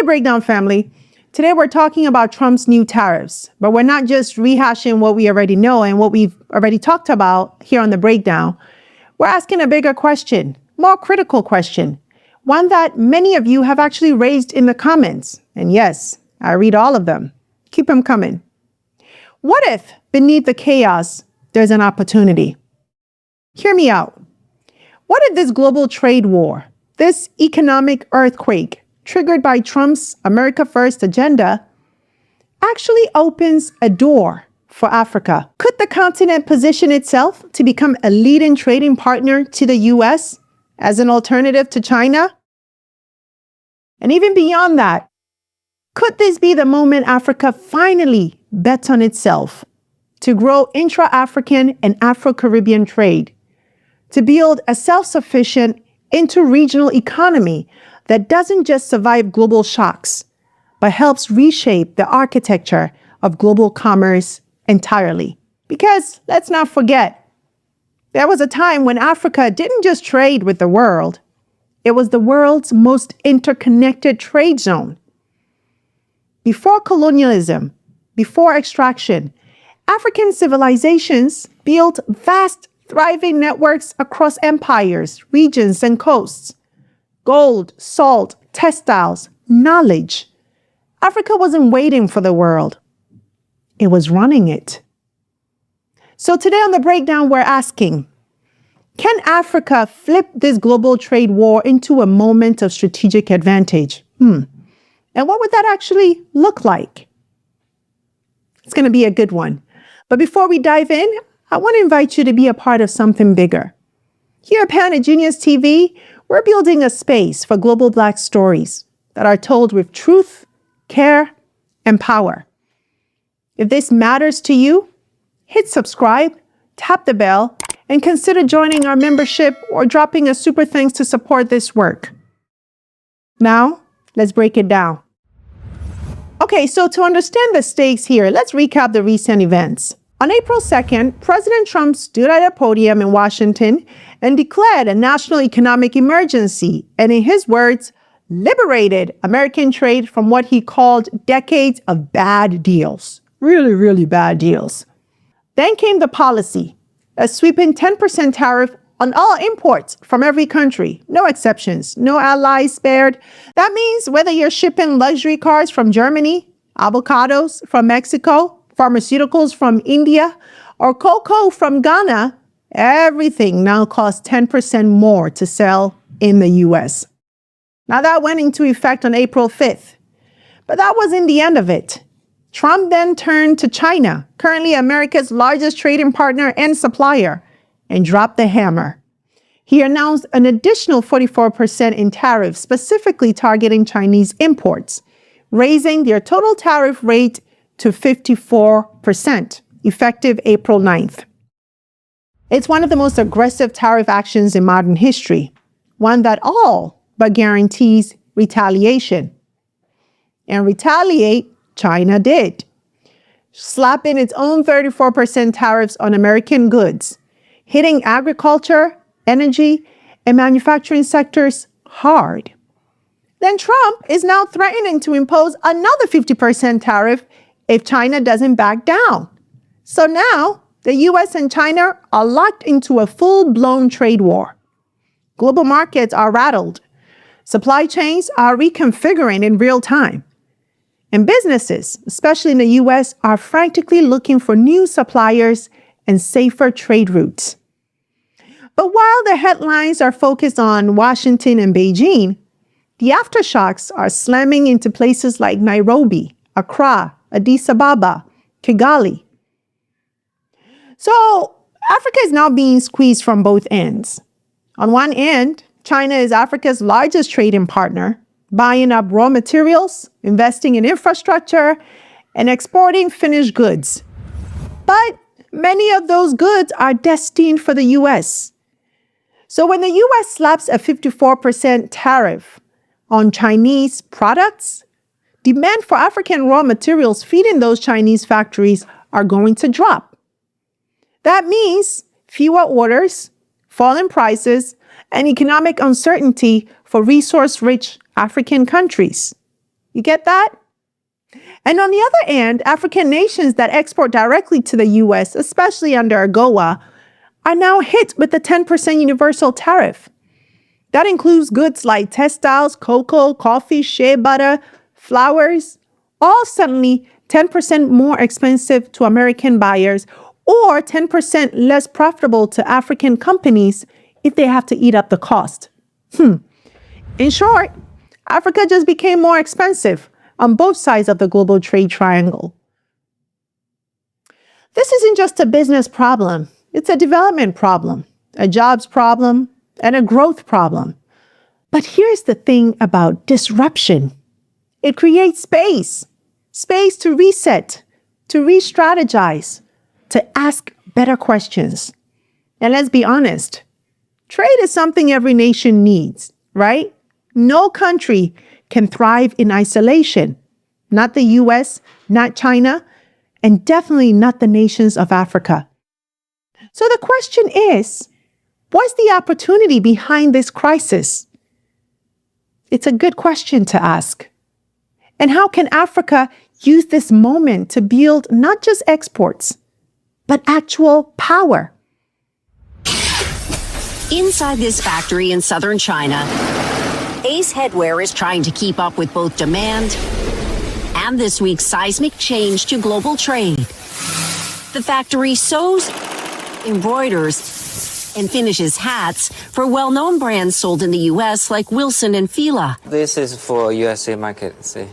Breakdown family. Today we're talking about Trump's new tariffs, but we're not just rehashing what we already know and what we've already talked about here on The Breakdown. We're asking a bigger question, more critical question, one that many of you have actually raised in the comments. And yes, I read all of them. Keep them coming. What if beneath the chaos, there's an opportunity? Hear me out. What if this global trade war, this economic earthquake triggered by Trump's America First agenda, actually opens a door for Africa? Could the continent position itself to become a leading trading partner to the US as an alternative to China? And even beyond that, could this be the moment Africa finally bets on itself to grow intra-African and Afro-Caribbean trade, to build a self-sufficient inter-regional economy that doesn't just survive global shocks, but helps reshape the architecture of global commerce entirely? Because let's not forget, there was a time when Africa didn't just trade with the world, it was the world's most interconnected trade zone. Before colonialism, before extraction, African civilizations built vast, thriving networks across empires, regions, and coasts. Gold, salt, textiles, knowledge. Africa wasn't waiting for the world. It was running it. So today on The Breakdown, we're asking, can Africa flip this global trade war into a moment of strategic advantage? And what would that actually look like? It's going to be a good one. But before we dive in, I want to invite you to be a part of something bigger. Here at Planet Genius TV, we're building a space for global Black stories that are told with truth, care, and power. If this matters to you, hit subscribe, tap the bell, and consider joining our membership or dropping a super thanks to support this work. Now, let's break it down. Okay, so to understand the stakes here, let's recap the recent events. On April 2nd, President Trump stood at a podium in Washington and declared a national economic emergency, and in his words, liberated American trade from what he called decades of bad deals. Really bad deals. Then came the policy, a sweeping 10% tariff on all imports from every country, no exceptions, no allies spared. That means whether you're shipping luxury cars from Germany, avocados from Mexico, pharmaceuticals from India, or cocoa from Ghana, everything now costs 10% more to sell in the US. Now that went into effect on April 5th, but that wasn't the end of it. Trump then turned to China, currently America's largest trading partner and supplier, and dropped the hammer. He announced an additional 44% in tariffs specifically targeting Chinese imports, raising their total tariff rate to 54%, effective April 9th. It's one of the most aggressive tariff actions in modern history, one that all but guarantees retaliation. And retaliate, China did, slapping its own 34% tariffs on American goods, hitting agriculture, energy, and manufacturing sectors hard. Then Trump is now threatening to impose another 50% tariff if China doesn't back down. So now the US and China are locked into a full-blown trade war. Global markets are rattled. Supply chains are reconfiguring in real time. And businesses, especially in the US, are frantically looking for new suppliers and safer trade routes. But while the headlines are focused on Washington and Beijing, the aftershocks are slamming into places like Nairobi, Accra, Addis Ababa, Kigali. So Africa is now being squeezed from both ends. On one end, China is Africa's largest trading partner, buying up raw materials, investing in infrastructure, and exporting finished goods. But many of those goods are destined for the US. So when the US slaps a 54% tariff on Chinese products, demand for African raw materials feeding those Chinese factories are going to drop. That means fewer orders, falling prices, and economic uncertainty for resource-rich African countries. You get that? And on the other hand, African nations that export directly to the US, especially under AGOA, are now hit with the 10% universal tariff. That includes goods like textiles, cocoa, coffee, shea butter, flowers, all suddenly 10% more expensive to American buyers or 10% less profitable to African companies if they have to eat up the cost. In short, Africa just became more expensive on both sides of the global trade triangle. This isn't just a business problem. It's a development problem, a jobs problem, and a growth problem. But here's the thing about disruption. It creates space to reset, to re-strategize, to ask better questions. And let's be honest, trade is something every nation needs, right? No country can thrive in isolation. Not the US, not China, and definitely not the nations of Africa. So the question is, what's the opportunity behind this crisis? It's a good question to ask. And how can Africa use this moment to build not just exports, but actual power? Inside this factory in southern China, Ace Headwear is trying to keep up with both demand and this week's seismic change to global trade. The factory sews, embroiders, and finishes hats for well-known brands sold in the U.S. like Wilson and Fila. This is for USA market, see.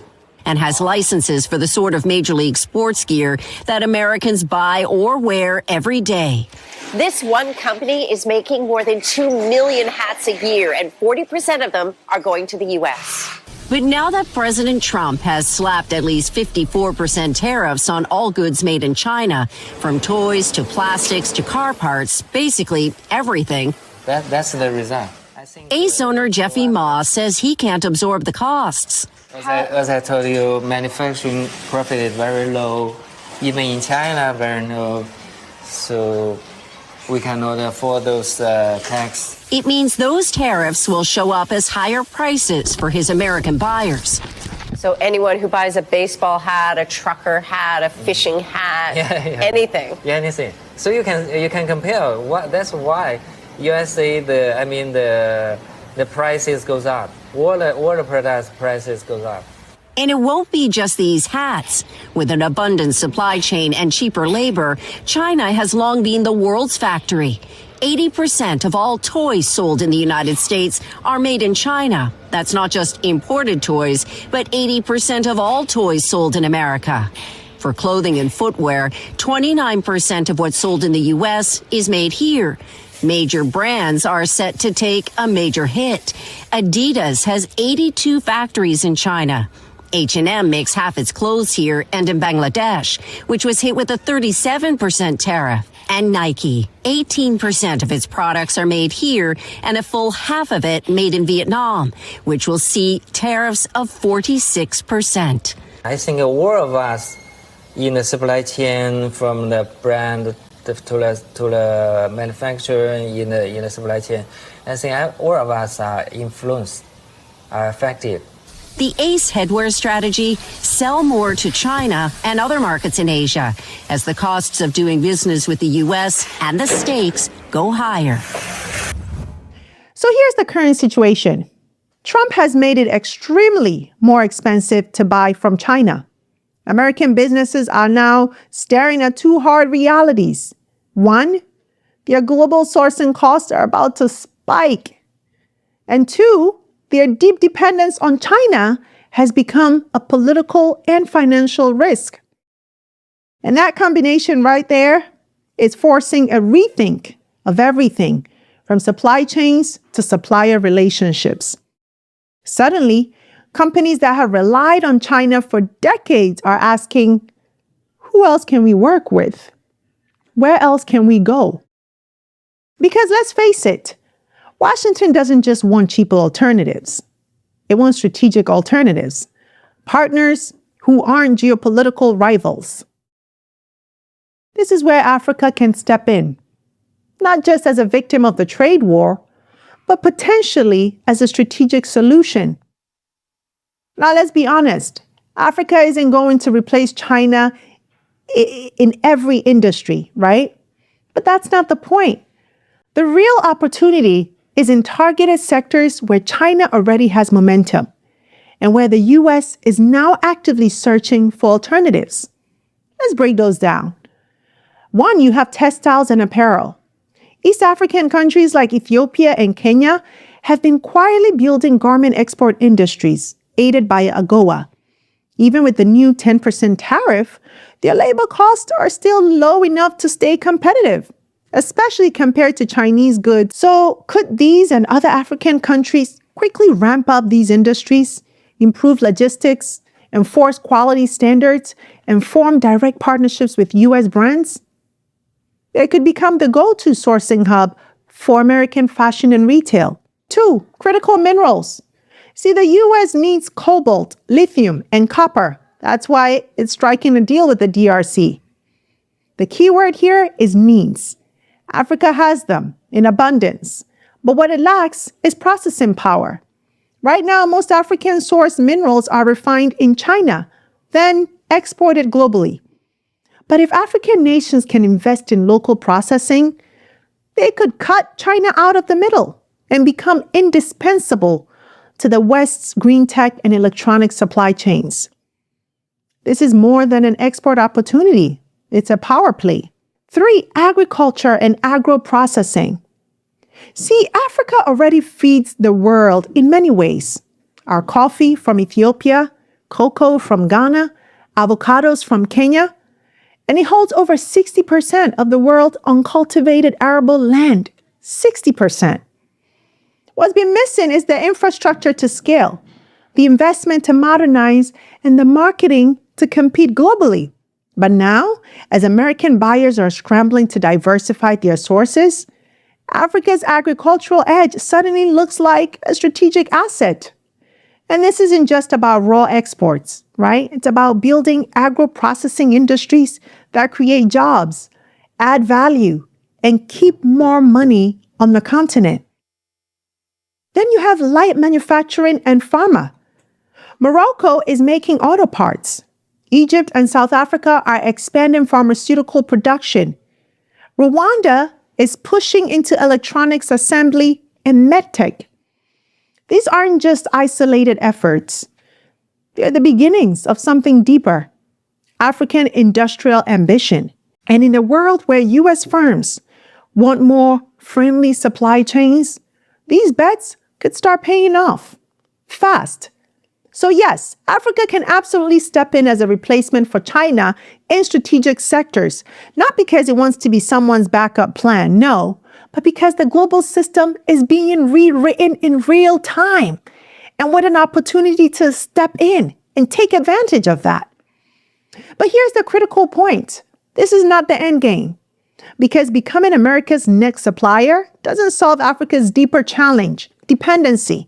And has licenses for the sort of Major League sports gear that Americans buy or wear every day. This one company is making more than 2 million hats a year, and 40% of them are going to the U.S. But now that President Trump has slapped at least 54% tariffs on all goods made in China, from toys to plastics to car parts, basically everything. That's the result. Ace owner Jeffy Ma says he can't absorb the costs. As I told you, manufacturing profit is very low. Even in China, very low. So we cannot afford those tax. It means those tariffs will show up as higher prices for his American buyers. So anyone who buys a baseball hat, a trucker hat, a fishing hat, anything. Yeah, anything. So you can compare. That's why USA the prices goes up. All the products prices goes up. And it won't be just these hats. With an abundant supply chain and cheaper labor, China has long been the world's factory. 80% of all toys sold in the United States are made in China. That's not just imported toys, but 80% of all toys sold in America. For clothing and footwear, 29% of what's sold in the U.S. is made here. Major brands are set to take a major hit. Adidas has 82 factories in China. H&M makes half its clothes here and in Bangladesh, which was hit with a 37% tariff. And Nike, 18% of its products are made here and a full half of it made in Vietnam, which will see tariffs of 46%. I think all of us in the supply chain, from the brand to the manufacturer in the supply chain, I think all of us are influenced, are affected. The Ace Headwear strategy: sell more to China and other markets in Asia as the costs of doing business with the U.S. and the stakes go higher. So here's the current situation. Trump has made it extremely more expensive to buy from China. American businesses are now staring at two hard realities. One, their global sourcing costs are about to spike. And two, their deep dependence on China has become a political and financial risk. And that combination right there is forcing a rethink of everything from supply chains to supplier relationships. Suddenly, companies that have relied on China for decades are asking, who else can we work with? Where else can we go? Because let's face it, Washington doesn't just want cheaper alternatives. It wants strategic alternatives, partners who aren't geopolitical rivals. This is where Africa can step in, not just as a victim of the trade war, but potentially as a strategic solution. Now, let's be honest. Africa isn't going to replace China in every industry, right? But that's not the point. The real opportunity is in targeted sectors where China already has momentum and where the US is now actively searching for alternatives. Let's break those down. One, you have textiles and apparel. East African countries like Ethiopia and Kenya have been quietly building garment export industries, aided by AGOA. Even with the new 10% tariff, their labor costs are still low enough to stay competitive, especially compared to Chinese goods. So, could these and other African countries quickly ramp up these industries, improve logistics, enforce quality standards, and form direct partnerships with US brands? They could become the go-to sourcing hub for American fashion and retail. Two, critical minerals. See, the US needs cobalt, lithium, and copper. That's why it's striking a deal with the DRC. The key word here is needs. Africa has them in abundance, but what it lacks is processing power. Right now, most African-sourced minerals are refined in China, then exported globally. But if African nations can invest in local processing, they could cut China out of the middle and become indispensable to the West's green tech and electronic supply chains. This is more than an export opportunity. It's a power play. Three, agriculture and agro-processing. See, Africa already feeds the world in many ways. Our coffee from Ethiopia, cocoa from Ghana, avocados from Kenya, and it holds over 60% of the world's uncultivated arable land. 60%. What's been missing is the infrastructure to scale, the investment to modernize, and the marketing to compete globally. But now, as American buyers are scrambling to diversify their sources, Africa's agricultural edge suddenly looks like a strategic asset. And this isn't just about raw exports, right? It's about building agro-processing industries that create jobs, add value, and keep more money on the continent. Then you have light manufacturing and pharma. Morocco is making auto parts. Egypt and South Africa are expanding pharmaceutical production. Rwanda is pushing into electronics assembly and medtech. These aren't just isolated efforts. They're the beginnings of something deeper, African industrial ambition. And in a world where US firms want more friendly supply chains, these bets could start paying off fast. So yes, Africa can absolutely step in as a replacement for China in strategic sectors, not because it wants to be someone's backup plan, no, but because the global system is being rewritten in real time. And what an opportunity to step in and take advantage of that. But here's the critical point. This is not the end game, because becoming America's next supplier doesn't solve Africa's deeper challenge, dependency.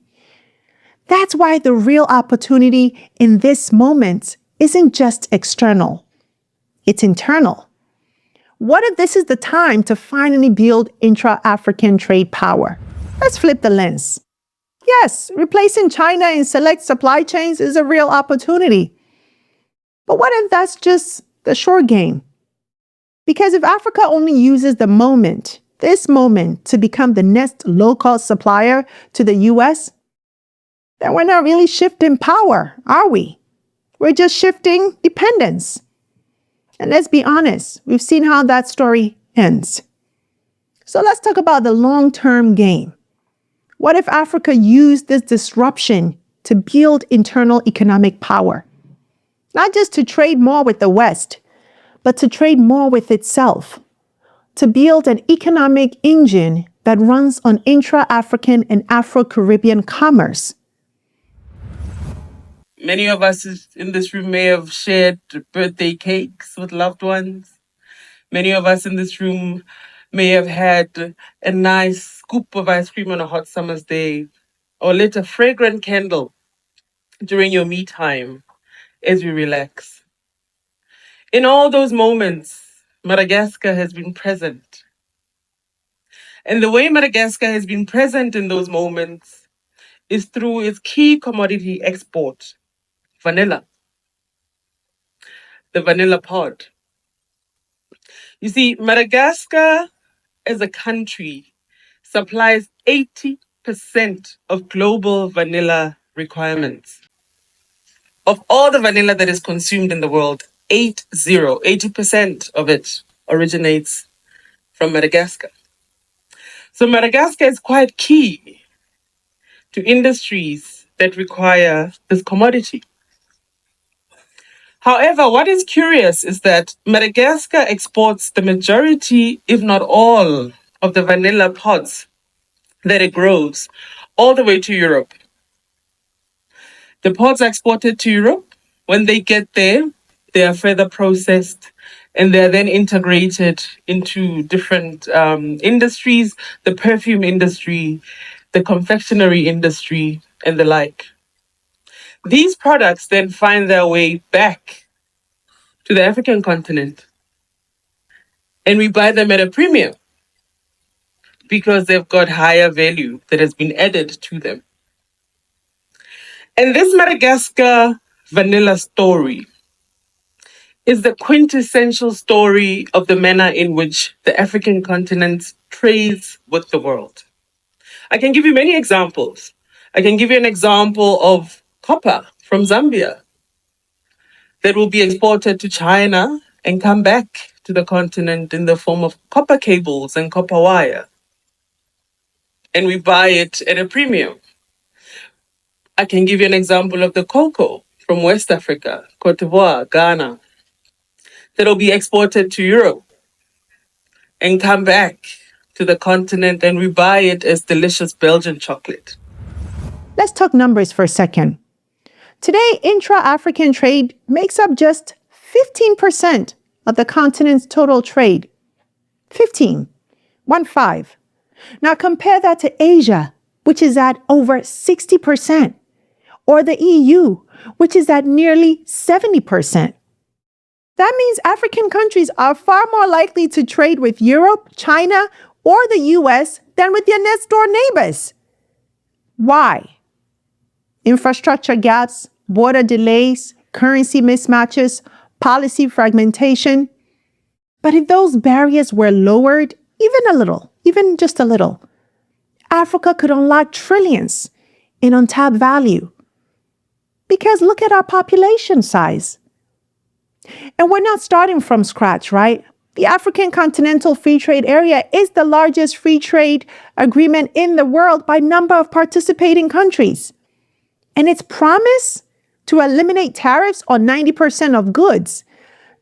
That's why the real opportunity in this moment isn't just external, it's internal. What if this is the time to finally build intra-African trade power? Let's flip the lens. Yes, replacing China in select supply chains is a real opportunity. But what if that's just the short game? Because if Africa only uses the moment, this moment, to become the next low-cost supplier to the US, then we're not really shifting power, are we? We're just shifting dependence. And let's be honest, we've seen how that story ends. So let's talk about the long-term game. What if Africa used this disruption to build internal economic power? Not just to trade more with the West, but to trade more with itself. To build an economic engine that runs on intra-African and Afro-Caribbean commerce. Many of us in this room may have shared birthday cakes with loved ones. Many of us in this room may have had a nice scoop of ice cream on a hot summer's day, or lit a fragrant candle during your me time as we relax. In all those moments, Madagascar has been present. And the way Madagascar has been present in those moments is through its key commodity export, vanilla, the vanilla pod. You see, Madagascar as a country supplies 80% of global vanilla requirements. Of all the vanilla that is consumed in the world, 80% of it originates from Madagascar. So Madagascar is quite key to industries that require this commodity. However, what is curious is that Madagascar exports the majority, if not all, of the vanilla pods that it grows all the way to Europe. The pods are exported to Europe. When they get there, they are further processed and they're then integrated into different industries, the perfume industry, the confectionery industry, and the like. These products then find their way back to the African continent, and we buy them at a premium because they've got higher value that has been added to them. And this Madagascar vanilla story is the quintessential story of the manner in which the African continent trades with the world. I can give you many examples. I can give you an example of copper from Zambia that will be exported to China and come back to the continent in the form of copper cables and copper wire. And we buy it at a premium. I can give you an example of the cocoa from West Africa, Cote d'Ivoire, Ghana, that will be exported to Europe and come back to the continent, and we buy it as delicious Belgian chocolate. Let's talk numbers for a second. Today, intra-African trade makes up just 15% of the continent's total trade. 15. 1-5. Now compare that to Asia, which is at over 60%, or the EU, which is at nearly 70%. That means African countries are far more likely to trade with Europe, China, or the US than with their next door neighbors. Why? Infrastructure gaps, border delays, currency mismatches, policy fragmentation. But if those barriers were lowered even a little, even just a little, Africa could unlock trillions in untapped value. Because look at our population size. And we're not starting from scratch, right? The African Continental Free Trade Area is the largest free trade agreement in the world by number of participating countries. And its promise to eliminate tariffs on 90% of goods,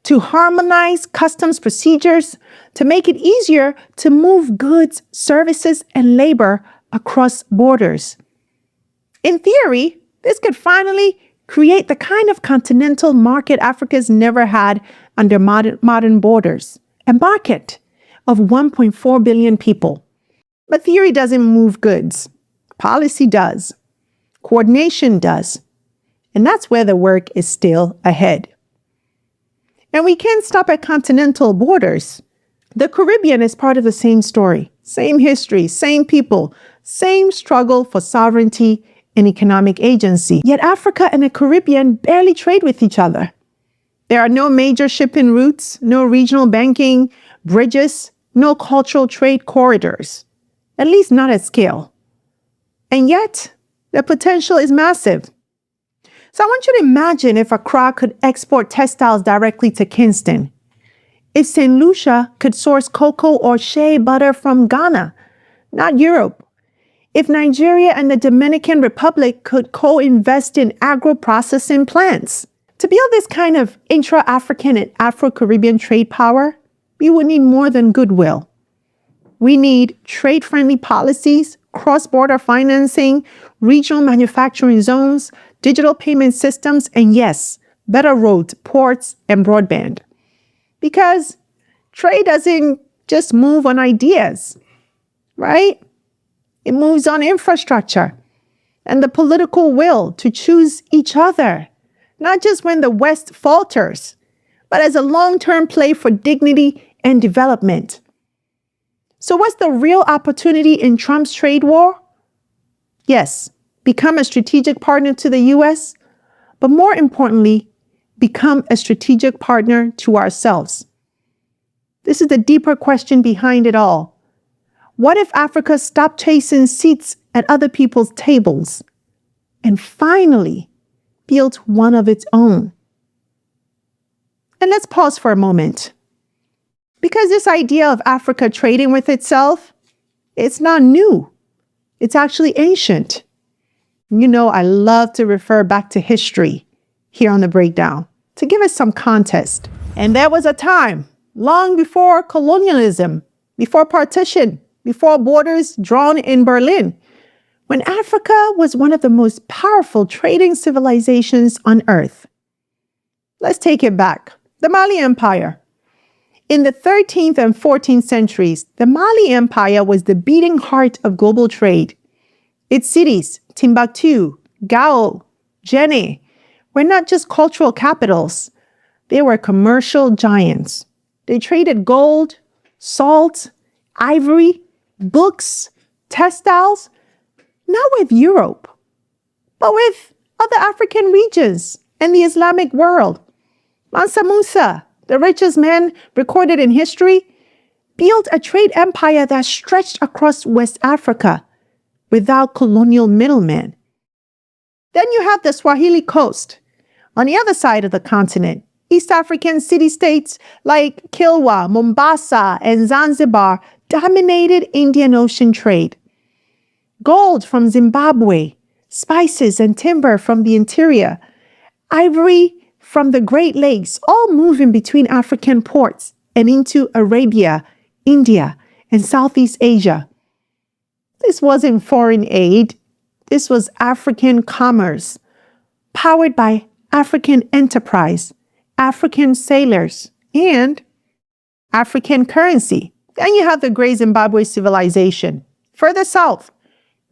to harmonize customs procedures, to make it easier to move goods, services, and labor across borders. In theory, this could finally create the kind of continental market Africa's never had under modern borders, a market of 1.4 billion people. But theory doesn't move goods. Policy does. Coordination does. And that's where the work is still ahead. And we can't stop at continental borders. The Caribbean is part of the same story, same history, same people, same struggle for sovereignty and economic agency. Yet Africa and the Caribbean barely trade with each other. There are no major shipping routes, no regional banking, bridges, no cultural trade corridors, at least not at scale. And yet, the potential is massive. So I want you to imagine if Accra could export textiles directly to Kingston. If St. Lucia could source cocoa or shea butter from Ghana, not Europe. If Nigeria and the Dominican Republic could co-invest in agro-processing plants. To build this kind of intra-African and Afro-Caribbean trade power, we would need more than goodwill. We need trade-friendly policies, cross-border financing, regional manufacturing zones, digital payment systems, and yes, better roads, ports, and broadband. Because trade doesn't just move on ideas, right? It moves on infrastructure and the political will to choose each other, not just when the West falters, but as a long-term play for dignity and development. So what's the real opportunity in Trump's trade war? Yes, become a strategic partner to the U.S., but more importantly, become a strategic partner to ourselves. This is the deeper question behind it all. What if Africa stopped chasing seats at other people's tables and finally built one of its own? And let's pause for a moment. Because this idea of Africa trading with itself, it's not new. It's actually ancient. You know, I love to refer back to history here on The Breakdown to give us some context. And there was a time, long before colonialism, before partition, before borders drawn in Berlin, when Africa was one of the most powerful trading civilizations on earth. Let's take it back. The Mali Empire. In the 13th and 14th centuries, the Mali Empire was the beating heart of global trade. Its cities, Timbuktu, Gao, Djenné, were not just cultural capitals. They were commercial giants. They traded gold, salt, ivory, books, textiles, not with Europe, but with other African regions and the Islamic world. Mansa Musa, the richest man recorded in history, built a trade empire that stretched across West Africa without colonial middlemen. Then you have the Swahili coast. On the other side of the continent, East African city-states like Kilwa, Mombasa, and Zanzibar dominated Indian Ocean trade. Gold from Zimbabwe, spices and timber from the interior, ivory from the Great Lakes, all moving between African ports and into Arabia, India, and Southeast Asia. This wasn't foreign aid. This was African commerce, powered by African enterprise, African sailors, and African currency. Then you have the Great Zimbabwe civilization. Further south,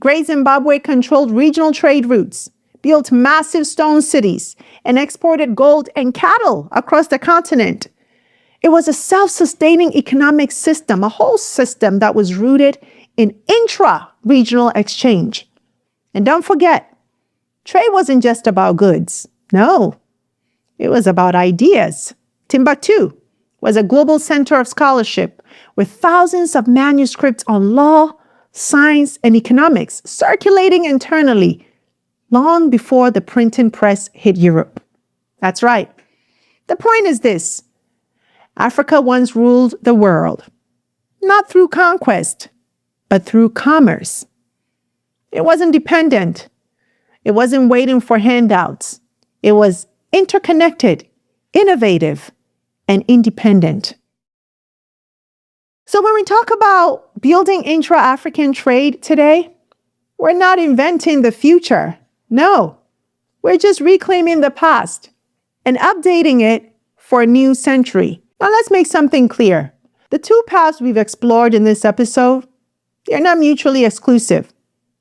Great Zimbabwe controlled regional trade routes, built massive stone cities, and exported gold and cattle across the continent. It was a self-sustaining economic system, a whole system that was rooted in intra-regional exchange. And don't forget, trade wasn't just about goods. No, it was about ideas. Timbuktu was a global center of scholarship with thousands of manuscripts on law, science, and economics circulating internally long before the printing press hit Europe. That's right. The point is this: Africa once ruled the world, not through conquest, but through commerce. It wasn't dependent. It wasn't waiting for handouts. It was interconnected, innovative, and independent. So when we talk about building intra-African trade today, we're not inventing the future. No, we're just reclaiming the past and updating it for a new century. Now let's make something clear. The two paths we've explored in this episode, they're not mutually exclusive.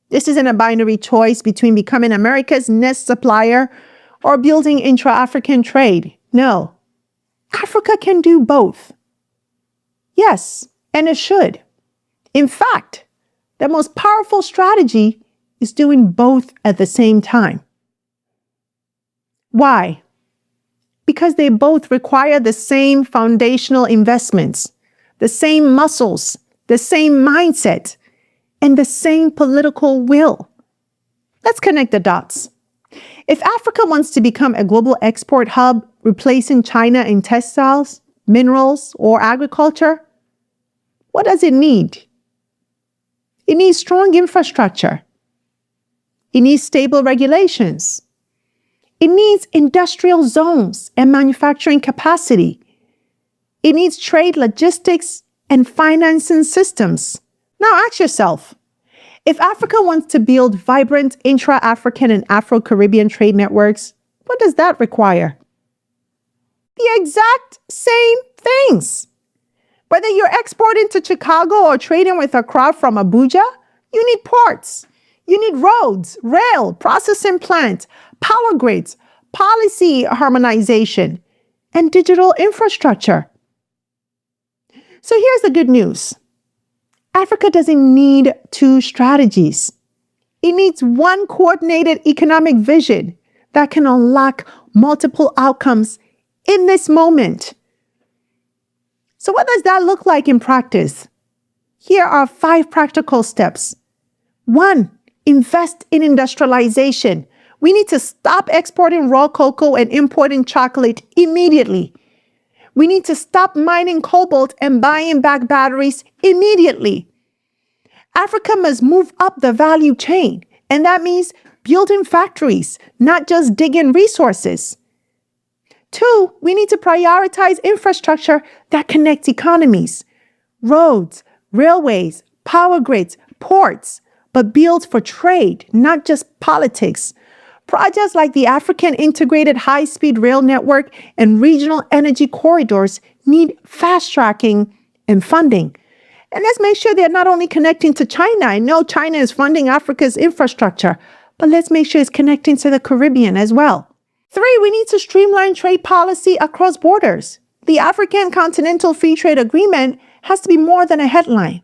This isn't a binary choice between becoming America's next supplier or building intra-African trade. No, Africa can do both. Yes, and it should. In fact, the most powerful strategy is doing both at the same time. Why? Because they both require the same foundational investments, the same muscles, the same mindset, and the same political will. Let's connect the dots. If Africa wants to become a global export hub, replacing China in textiles, minerals, or agriculture, what does it need? It needs strong infrastructure. It needs stable regulations. It needs industrial zones and manufacturing capacity. It needs trade logistics and financing systems. Now ask yourself, if Africa wants to build vibrant intra-African and Afro-Caribbean trade networks, what does that require? The exact same things. Whether you're exporting to Chicago or trading with Accra from Abuja, you need ports. You need roads, rail, processing plants, power grids, policy harmonization, and digital infrastructure. So here's the good news. Africa doesn't need two strategies. It needs one coordinated economic vision that can unlock multiple outcomes in this moment. So what does that look like in practice? Here are 5 practical steps. 1, invest in industrialization. We need to stop exporting raw cocoa and importing chocolate immediately. We need to stop mining cobalt and buying back batteries immediately. Africa must move up the value chain, and that means building factories, not just digging resources. 2, we need to prioritize infrastructure that connects economies, roads, railways, power grids, ports, but built for trade, not just politics. Projects like the African Integrated High-Speed Rail Network and regional energy corridors need fast-tracking and funding. And let's make sure they're not only connecting to China. I know China is funding Africa's infrastructure, but let's make sure it's connecting to the Caribbean as well. 3, we need to streamline trade policy across borders. The African Continental Free Trade Agreement has to be more than a headline.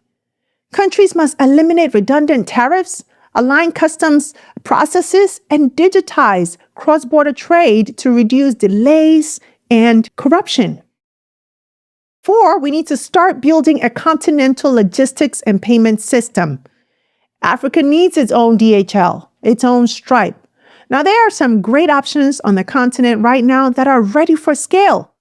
Countries must eliminate redundant tariffs, align customs processes, and digitize cross-border trade to reduce delays and corruption. 4, we need to start building a continental logistics and payment system. Africa needs its own DHL, its own Stripe. Now, there are some great options on the continent right now that are ready for scale.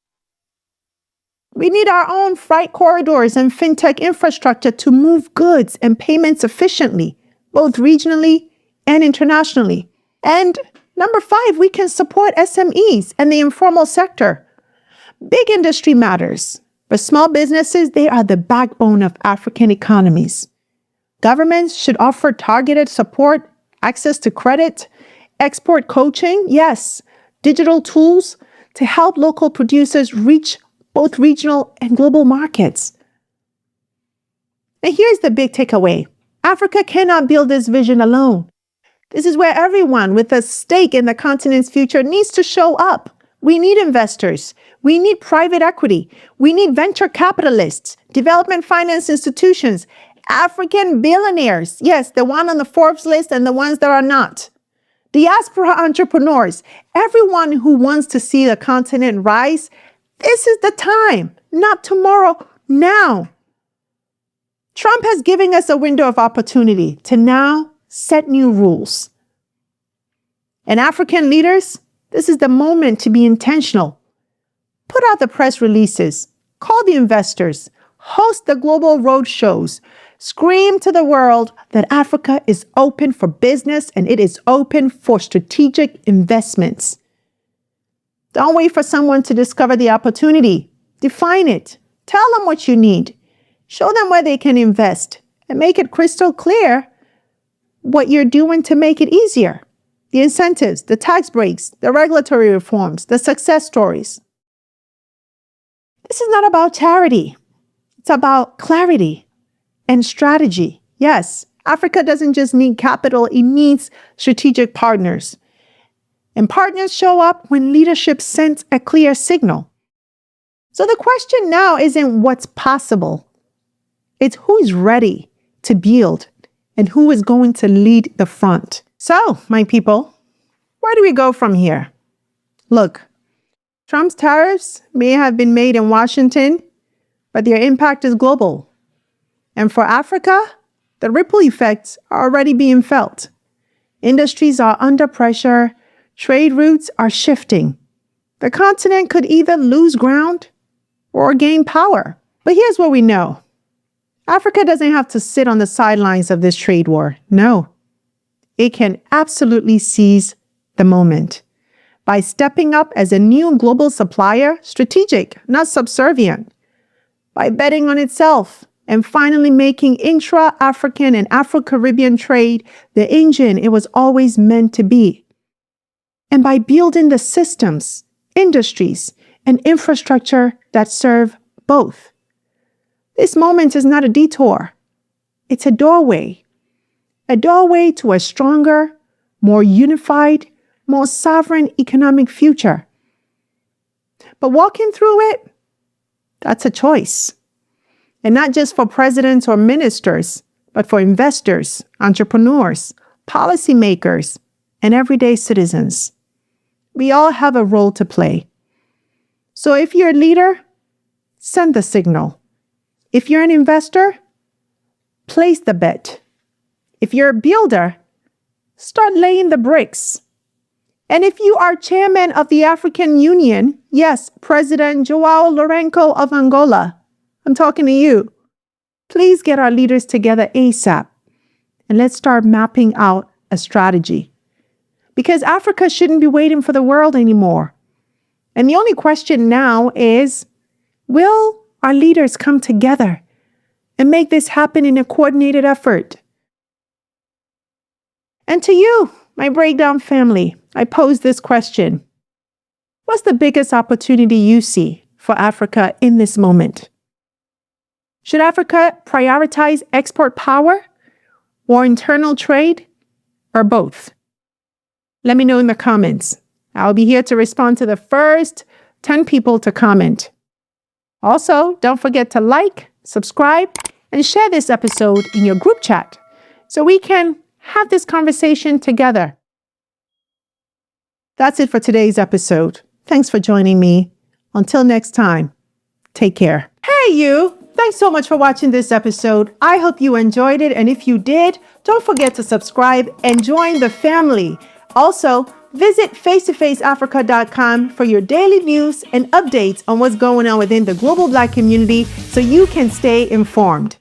We need our own freight corridors and fintech infrastructure to move goods and payments efficiently, both regionally and internationally. And number 5, we can support SMEs and the informal sector. Big industry matters, but small businesses, they are the backbone of African economies. Governments should offer targeted support, access to credit, export coaching, yes, digital tools to help local producers reach both regional and global markets. And here's the big takeaway. Africa cannot build this vision alone. This is where everyone with a stake in the continent's future needs to show up. We need investors. We need private equity. We need venture capitalists, development finance institutions, African billionaires. Yes, the one on the Forbes list and the ones that are not. Diaspora entrepreneurs, everyone who wants to see the continent rise. This is the time, not tomorrow, now. Trump has given us a window of opportunity to now set new rules. And African leaders, this is the moment to be intentional. Put out the press releases, call the investors, host the global road shows, scream to the world that Africa is open for business and it is open for strategic investments. Don't wait for someone to discover the opportunity. Define it. Tell them what you need. Show them where they can invest and make it crystal clear what you're doing to make it easier. The incentives, the tax breaks, the regulatory reforms, the success stories. This is not about charity. It's about clarity and strategy. Yes, Africa doesn't just need capital, it needs strategic partners. And partners show up when leadership sends a clear signal. So the question now isn't what's possible. It's who is ready to build and who is going to lead the front. So, my people, where do we go from here? Look, Trump's tariffs may have been made in Washington, but their impact is global. And for Africa, the ripple effects are already being felt. Industries are under pressure. Trade routes are shifting. The continent could either lose ground or gain power. But here's what we know. Africa doesn't have to sit on the sidelines of this trade war. No. It can absolutely seize the moment by stepping up as a new global supplier, strategic, not subservient, by betting on itself and finally making intra-African and Afro-Caribbean trade the engine it was always meant to be. And by building the systems, industries, and infrastructure that serve both. This moment is not a detour. It's a doorway to a stronger, more unified, more sovereign economic future. But walking through it, that's a choice. And not just for presidents or ministers, but for investors, entrepreneurs, policymakers, and everyday citizens. We all have a role to play. So if you're a leader, send the signal. If you're an investor, place the bet. If you're a builder, start laying the bricks. And if you are chairman of the African Union, yes, President João Lourenço of Angola, I'm talking to you. Please get our leaders together ASAP and let's start mapping out a strategy. Because Africa shouldn't be waiting for the world anymore. And the only question now is, will our leaders come together and make this happen in a coordinated effort? And to you, my Breakdown family, I pose this question. What's the biggest opportunity you see for Africa in this moment? Should Africa prioritize export power or internal trade or both? Let me know in the comments. I'll be here to respond to the first 10 people to comment. Also, don't forget to like, subscribe, and share this episode in your group chat so we can have this conversation together. That's it for today's episode. Thanks for joining me. Until next time, take care. Hey, you! Thanks so much for watching this episode. I hope you enjoyed it. And if you did, don't forget to subscribe and join the family. Also, visit face2faceafrica.com for your daily news and updates on what's going on within the global Black community so you can stay informed.